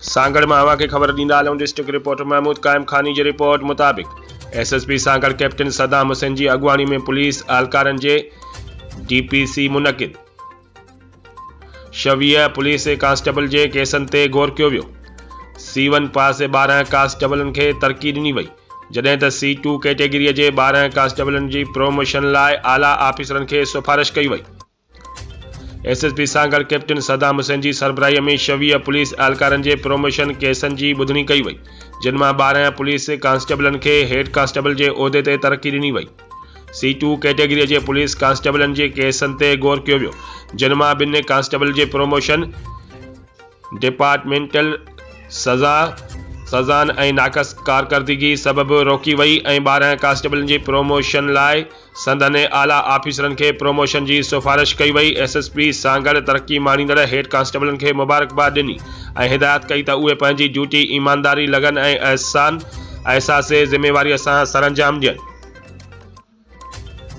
सांगड़ में हवा के खबर ॾींदा आहियूं। डिस्ट्रिक्ट रिपोर्टर महमूद कायम खानी जी रिपोर्ट मुताबिक़ एसएसपी सांगड़ कैप्टन सदाम हुसैन जी अगवानी में पुलिस अहलकारनि जे डीपीसी मुनक़िद। 26 पुलिस कांस्टेबल जे केसनि ते गौर कयो वियो। C1 पास 12 कांस्टेबलनि खे तरक़ी ॾिनी वई, जॾहिं त C2 कैटेगरीअ जे 12 कांस्टेबलनि जी प्रोमोशन लाइ आला ऑफिसरनि खे सिफारिश कई वई। एसएसपी सांगड़ कैप्टन सदाम हुसैन जी सरबराहीअ में 26 पुलिस अहलकारनि जे प्रोमोशन केसनि जी ॿुधणी कई वई, जिन मां 12 पुलिस कांस्टेबलनि खे हेड कांस्टेबल जे उहिदे ते तरक़ी ॾिनी वई। C2 कैटेगरीअ जे पुलिस कांस्टेबलनि जे केसनि ते गौर कयो वियो, जिन मां 2 कांस्टेबल जे प्रोमोशन डिपार्टमेंटल सज़ान ऐं नाक़स कारकर्दगी सबबि रोकी वई ऐं 12 कांस्टेबलनि जी प्रोमोशन लाइ संदनि आला ऑफिसरनि खे प्रोमोशन जी सिफारिश कई वई। एसएसपी सांगड़ तरक़ी माणींदड़ हेड कांस्टेबलनि खे मुबारकबाद ॾिनी ऐं हिदायत कई त उहे पंहिंजी ड्यूटी ईमानदारी, लगन ऐं एहसास ज़िम्मेवारीअ सां सरअंजाम ॾियनि।